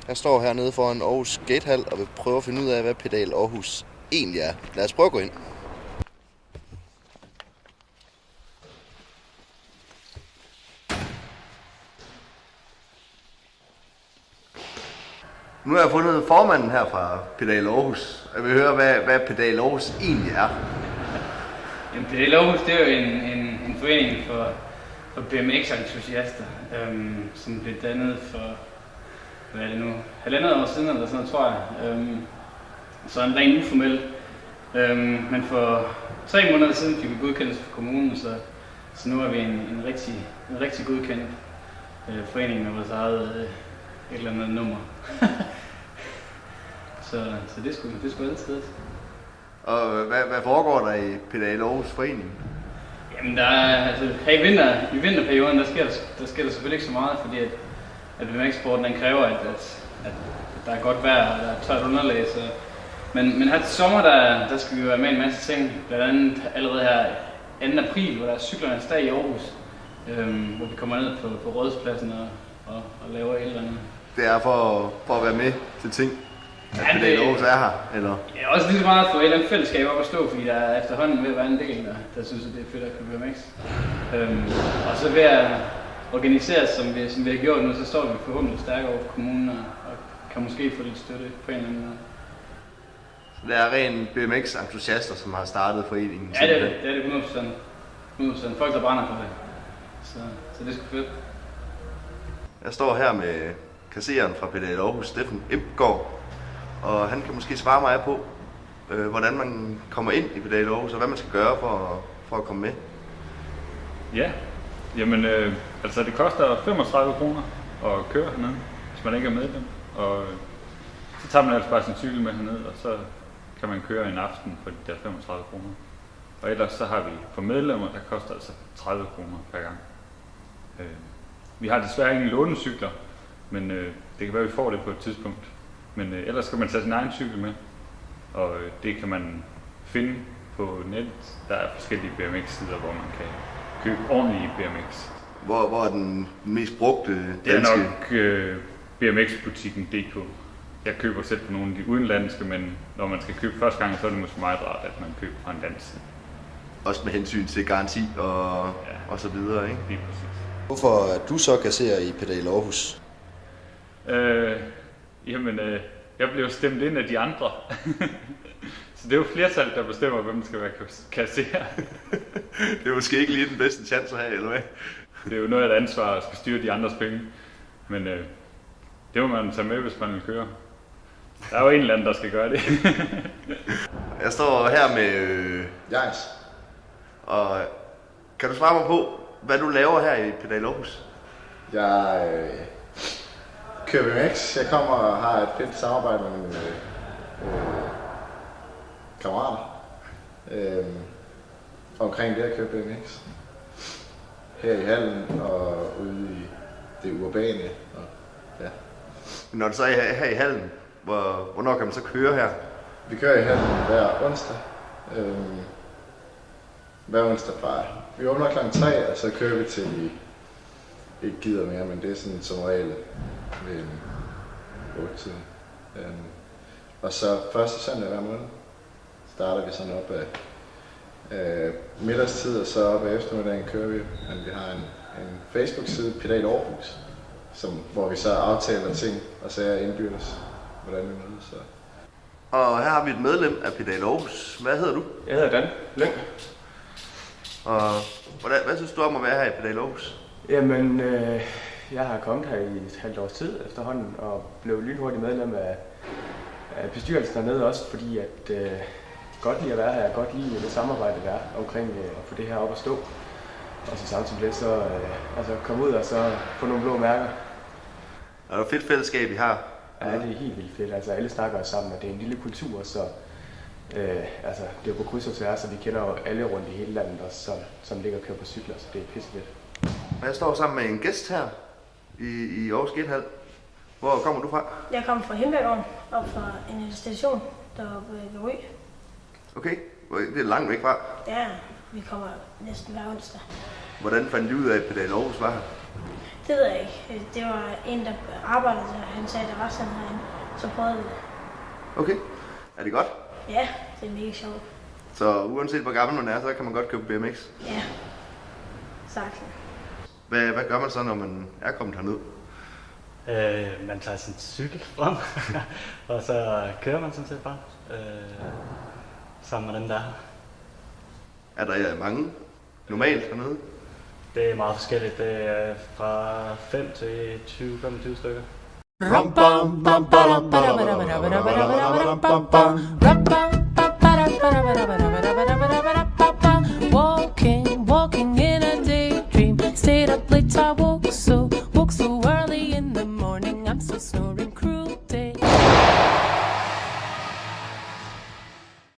Jeg står hernede foran Aarhus Skatehal og vil prøve at finde ud af, hvad Pedal Aarhus egentlig er. Lad os prøve at gå ind. Nu har jeg fundet formanden her fra Pedal Aarhus. Jeg vil høre, hvad Pedal Aarhus egentlig er. Jamen, Pedal Aarhus, det er jo en forening for BMX-entusiaster, som blev dannet for, hvad er det nu, 1,5 år siden eller sådan noget, tror jeg. Så en ren uformel. Men for 3 måneder siden fik vi godkendelse fra kommunen, så nu er vi en rigtig godkendt forening med vores eget et eller andet nummer. så det skulle altid. Og hvad foregår der i Pedal Aarhus forening? Jamen der er, altså her i vinterperioden, der sker der selvfølgelig ikke så meget, fordi at BMX-sporten den kræver, at der er godt vejr og der er tørt underlag. Men her til sommer, der skal vi være med en masse ting, blandt andet allerede her 2. april, hvor der er cyklernes dag i Aarhus, hvor vi kommer ned på Rådhuspladsen og laver et eller andet. Det er for at være med til ting, at Pedal Aarhus er her, eller? Ja, også lige så meget for et eller andet fællesskab op at stå, fordi der er efterhånden ved at være en del, der synes, at det er fedt at købe BMX. Og så ved at organisere, som vi har gjort nu, så står vi forhåbentlig stærkere over for kommunen og kan måske få lidt støtte på en eller anden måde. Så det er ren BMX-entusiaster, som har startet foreningen? Ja, det er det 100%. 100%. Folk, der brænder for det. Så det er sgu fedt. Jeg står her med kasseren fra Pedal Aarhus, Steffen Impgaard, og han kan måske svare mig på, hvordan man kommer ind i Pedal Aarhus, og hvad man skal gøre for at komme med. Ja, jamen altså det koster 35 kroner at køre hernede, hvis man ikke er medlem. Og så tager man altså bare sin cykel med hernede, og så kan man køre en aften for de der 35 kroner. Og ellers så har vi for medlemmer, der koster altså 30 kroner per gang. Vi har desværre ingen lånecykler, men det kan være, at vi får det på et tidspunkt. Men ellers skal man tage sin egen cykel med, og det kan man finde på nettet. Der er forskellige BMX-sider, hvor man kan købe ordentlige BMX. Hvor er den mest brugte danske? Det er nok BMX-butikken.dk. Jeg køber selv på nogle af de udenlandske, men når man skal købe første gang, så er det måske meget rart, at man køber fra en dansk side. Også med hensyn til garanti og så videre, ikke? Lige præcis. Hvorfor er du så kasserer i Pedal Aarhus? Jeg blev stemt ind af de andre. Så det er jo flertallet, der bestemmer, hvem der skal være kasserer. Det er måske ikke lige den bedste chance at have, eller hvad? Det er jo noget af et ansvar at skal styre de andres penge. Men det må man tage med, hvis man vil køre. Der er jo en eller anden, der skal gøre det. Jeg står her med Jens. Og kan du svare mig på, hvad du laver her i Pedal Aarhus? Jeg kører BMX. Jeg kommer og har et fedt samarbejde med mine kammerater omkring det at køre BMX. Her i hallen og ude i det urbane. Og, ja. Når du så er her i hallen, hvornår kan man så køre her? Vi kører i hallen hver onsdag. Hver onsdag fra. Vi åbner kl. 3, og så kører vi til vi ikke gider mere, men det er sådan som regel ved 8-tiden. Og så første søndag hver måned starter vi sådan op af middagstid, og så op af eftermiddagen kører vi. Men vi har en Facebook-side, Pedal Aarhus, hvor vi så aftaler ting og sager indbyrdes, hvordan vi mødes. Så. Og her har vi et medlem af Pedal Aarhus. Hvad hedder du? Jeg hedder Dan Lyng. Og hvad synes du om at være her i Pedal Aarhus? Jamen, jeg har kommet her i et halvt års tid efterhånden, og blev lynhurtigt medlem af bestyrelsen dernede også, fordi at godt lide at være her, jeg godt lide det samarbejde, der er omkring at få det her op at stå. Og så samtidig lidt så komme ud og så få nogle blå mærker. Er det et fedt fællesskab, I har? Ja, det er helt vildt fedt. Altså alle snakker sammen, og det er en lille kultur, så det er jo på kryds og tværs, så vi kender jo alle rundt i hele landet også, som ligger og kører på cykler, så det er pissefedt. Jeg står sammen med en gæst her i Aarhus Skatehal. Hvor kommer du fra? Jeg kommer fra Himmelgården, op fra en station deroppe ved Ry. Okay, det er langt væk fra. Ja, vi kommer næsten hver onsdag. Hvordan fandt du ud af, at Pedal Aarhus var her? Det ved jeg ikke. Det var en, der arbejdede der. Han sagde, at der var sådan herinde. Så prøvede vi det. Okay. Er det godt? Ja, det er mega sjovt. Så uanset hvor gammel man er, så kan man godt købe BMX? Ja, sagtens. Hvad gør man så, når man er kommet herned? Man tager sin cykel frem, og så kører man sådan set bare sammen med den der. Er der mange normalt hernede? Det er meget forskelligt. Det er fra 5 til 20-25 stykker. Rum bum bum ba da ba da ba da ba da ba da ba da ba da ba da bum bum. Rum bum ba da ba da ba da ba da.